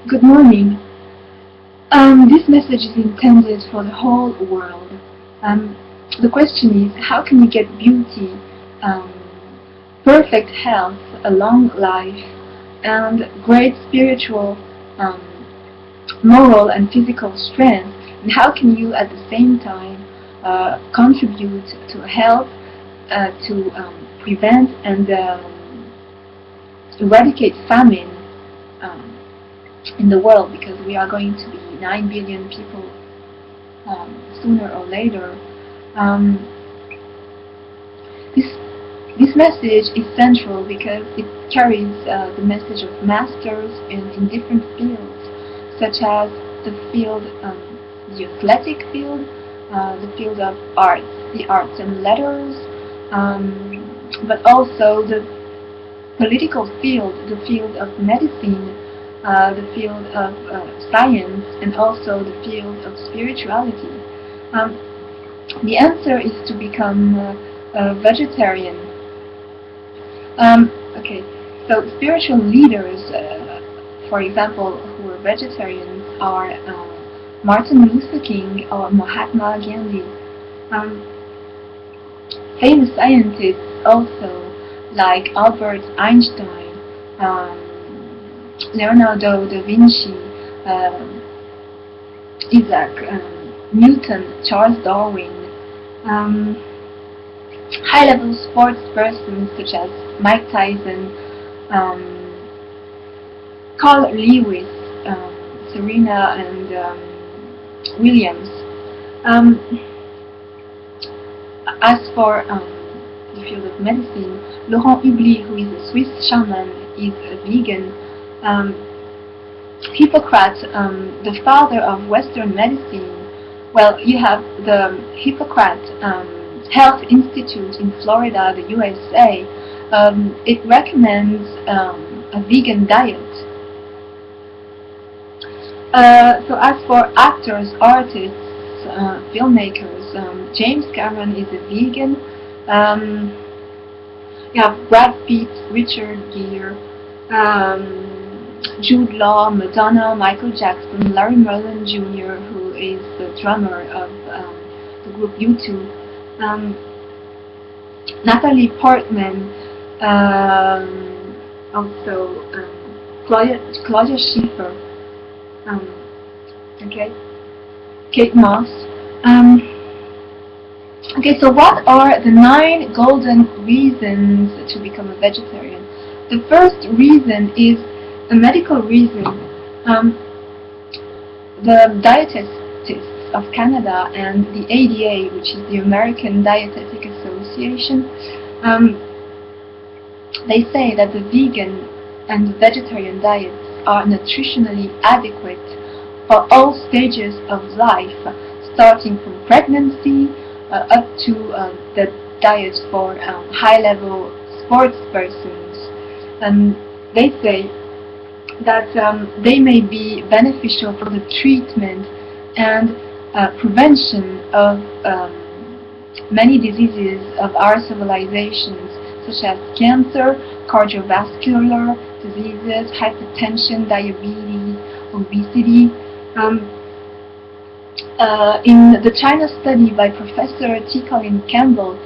Good morning. This message is intended for the whole world. Um, the question is, how can you get beauty, um, perfect health, a long life, and great spiritual, um, moral, and physical strength? And how can you, at the same time, contribute to health, to prevent and eradicate famine? Um, in the world, because we are going to be 9 billion people sooner or later. Um, this this message is central because it carries the message of masters in different fields, such as the athletic field, the field of arts, the arts and letters, but also the political field, the field of medicine, the field of science, and also the field of spirituality. Um, the answer is to become a vegetarian. Okay, so spiritual leaders, for example, who are vegetarians are Martin Luther King or Mahatma Gandhi. Um, Famous scientists also like Albert Einstein, Leonardo da Vinci, Isaac Newton, Charles Darwin, high-level sports persons such as Mike Tyson, Carl Lewis, Serena and Williams. As for the field of medicine, Laurent Hubli, who is a Swiss shaman, is a vegan. Hippocrates, the father of Western medicine, well, you have the Hippocrates Health Institute in Florida, the USA. It recommends a vegan diet. So as for actors, artists, filmmakers, James Cameron is a vegan. You have Brad Pitt, Richard Gere, Jude Law, Madonna, Michael Jackson, Larry Merlin Jr., who is the drummer of the group U2, Natalie Portman, also Claudia Schiffer, okay, Kate Moss. Okay, so what are the 9 golden reasons to become a vegetarian? The first reason is a medical reason. The dietetists of Canada and the ADA, which is the American Dietetic Association, they say that the vegan and vegetarian diets are nutritionally adequate for all stages of life, starting from pregnancy up to the diet for high-level sports persons. They say that they may be beneficial for the treatment and prevention of many diseases of our civilizations, such as cancer, cardiovascular diseases, hypertension, diabetes, obesity. In the China study by Professor T. Colin Campbell,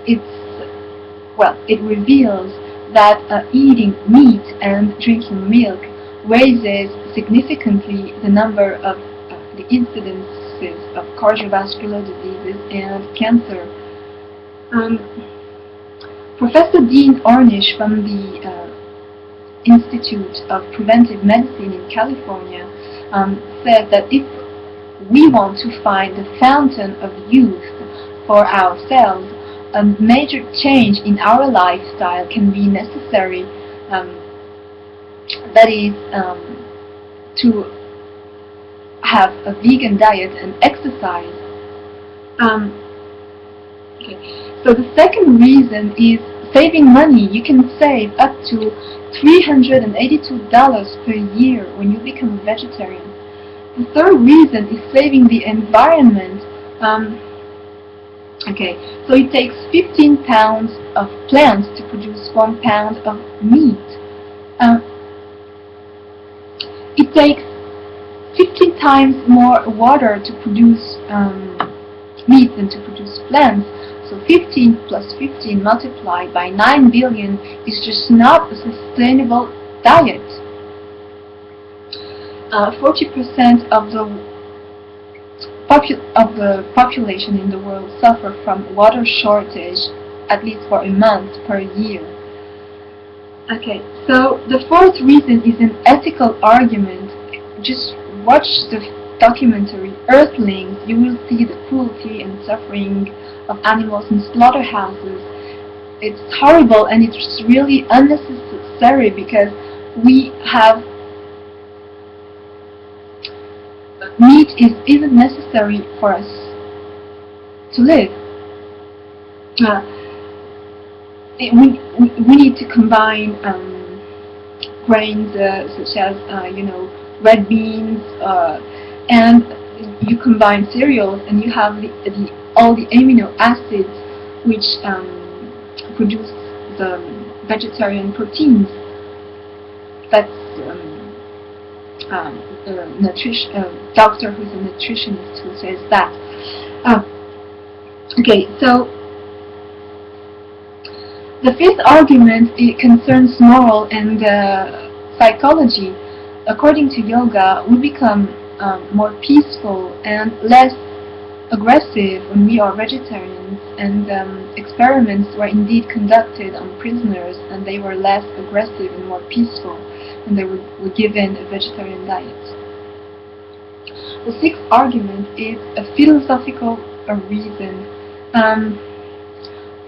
it reveals that eating meat and drinking milk raises significantly the number of the incidences of cardiovascular diseases and cancer. Professor Dean Ornish from the Institute of Preventive Medicine in California said that if we want to find the fountain of youth for ourselves, a major change in our lifestyle can be necessary. That is, to have a vegan diet and exercise. Okay. So the second reason is saving money. You can save up to $382 per year when you become a vegetarian. The third reason is saving the environment. Okay, so it takes 15 pounds of plants to produce 1 pound of meat. takes 15 times more water to produce meat than to produce plants. So 15 plus 15 multiplied by 9 billion is just not a sustainable diet. 40% of the population in the world suffer from water shortage, at least for a month per year. Okay, so the fourth reason is an ethical argument. Just watch the documentary Earthlings. You will see the cruelty and suffering of animals in slaughterhouses. It's horrible and it's really unnecessary because we have meat isn't necessary for us to live. We need to combine grains such as red beans, and you combine cereals and you have all the amino acids which produce the vegetarian proteins. That's doctor who's a nutritionist who says that. Okay, so the fifth argument, it concerns moral and psychology. According to yoga, we become more peaceful and less aggressive when we are vegetarians, and experiments were indeed conducted on prisoners and they were less aggressive and more peaceful when they were given a vegetarian diet. The sixth argument is a philosophical reason.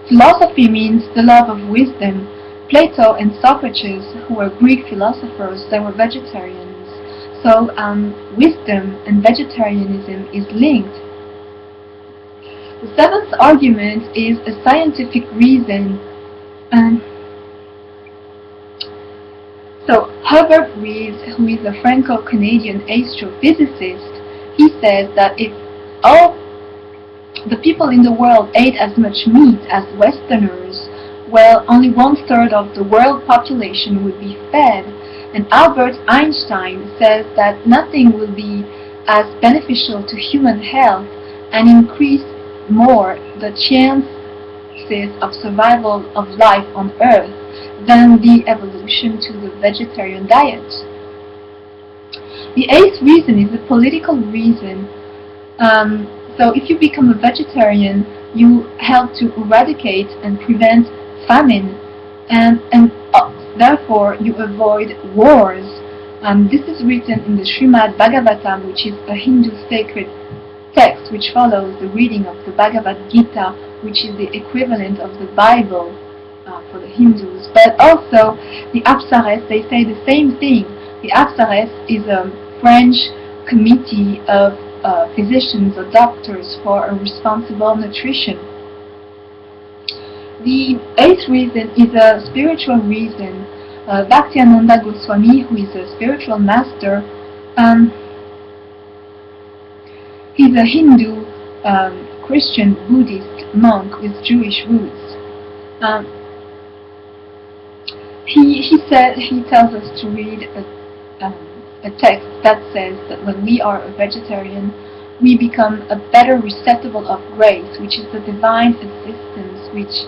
Philosophy means the love of wisdom. Plato and Socrates, who were Greek philosophers, they were vegetarians. So wisdom and vegetarianism is linked. The seventh argument is a scientific reason. So Herbert Reeves, who is a Franco-Canadian astrophysicist, he says that if all the people in the world ate as much meat as Westerners, well, only 1/3 of the world population would be fed. And Albert Einstein says that nothing will be as beneficial to human health and increase more the chances of survival of life on Earth than the evolution to the vegetarian diet. The eighth reason is a political reason. So if you become a vegetarian, you help to eradicate and prevent famine, and therefore you avoid wars. This is written in the Srimad Bhagavatam, which is a Hindu sacred text which follows the reading of the Bhagavad Gita, which is the equivalent of the Bible for the Hindus. But also the Apsaras, they say the same thing. The Apsaras is a French committee of physicians or doctors for a responsible nutrition. The eighth reason is a spiritual reason. Bhaktiyananda Goswami, who is a spiritual master, he's a Hindu, Christian, Buddhist monk with Jewish roots. He tells us to read a text that says that when we are a vegetarian, we become a better receptacle of grace, which is the divine assistance which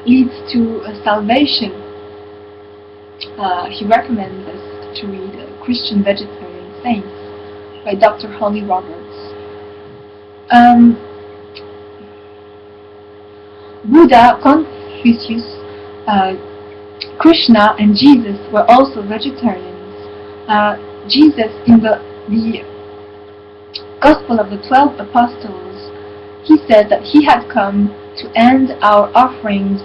leads to salvation. He recommends us to read Christian Vegetarian Saints by Dr. Holly Roberts. Buddha, Confucius, Krishna and Jesus were also vegetarians. Jesus, in the Gospel of the 12 Apostles, he said that he had come to end our offerings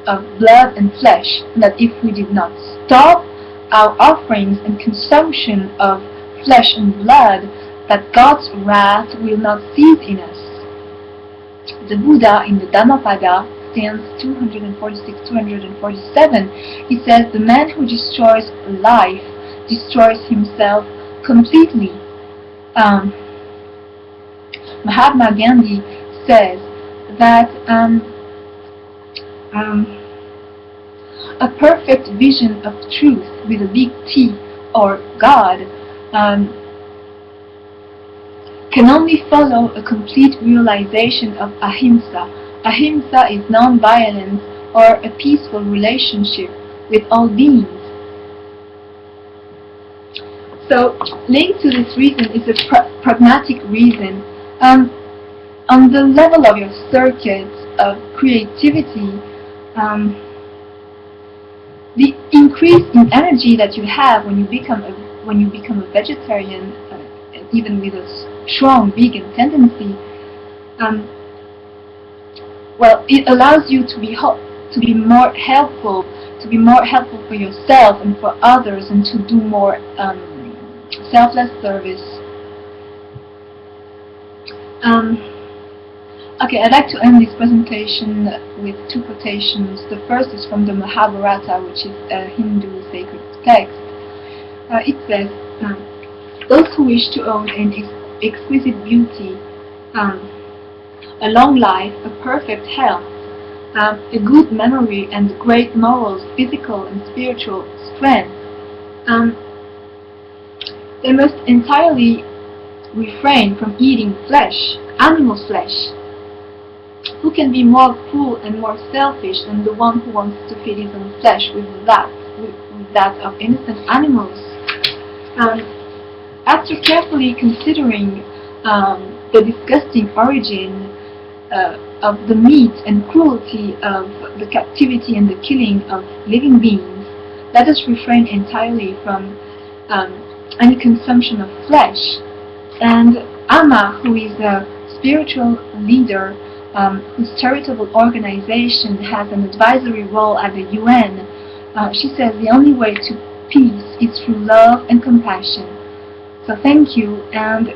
of blood and flesh, and that if we did not stop our offerings and consumption of flesh and blood, that God's wrath will not cease in us. The Buddha in the Dhammapada, stands 246-247, he says, the man who destroys life destroys himself completely. Mahatma Gandhi says that a perfect vision of truth with a big T, or God, can only follow a complete realization of ahimsa. Ahimsa is non-violence or a peaceful relationship with all beings. So, linked to this reason is a pragmatic reason. On the level of your circuits of creativity, the increase in energy that you have when you become a vegetarian, even with a strong vegan tendency, well, it allows you to be more helpful, for yourself and for others, and to do more selfless service. Okay, I'd like to end this presentation with two quotations. The first is from the Mahabharata, which is a Hindu sacred text. It says, those who wish to own an exquisite beauty, a long life, a perfect health, a good memory, and great morals, physical and spiritual strength, they must entirely refrain from eating flesh, animal flesh. Who can be more cruel and more selfish than the one who wants to feed his own flesh with that of innocent animals? After carefully considering the disgusting origin of the meat and cruelty of the captivity and the killing of living beings, let us refrain entirely from any consumption of flesh. And Amma, who is a spiritual leader whose charitable organization has an advisory role at the UN, she says the only way to peace is through love and compassion. So thank you and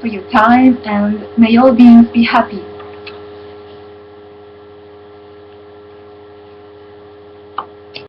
for your time, and may all beings be happy.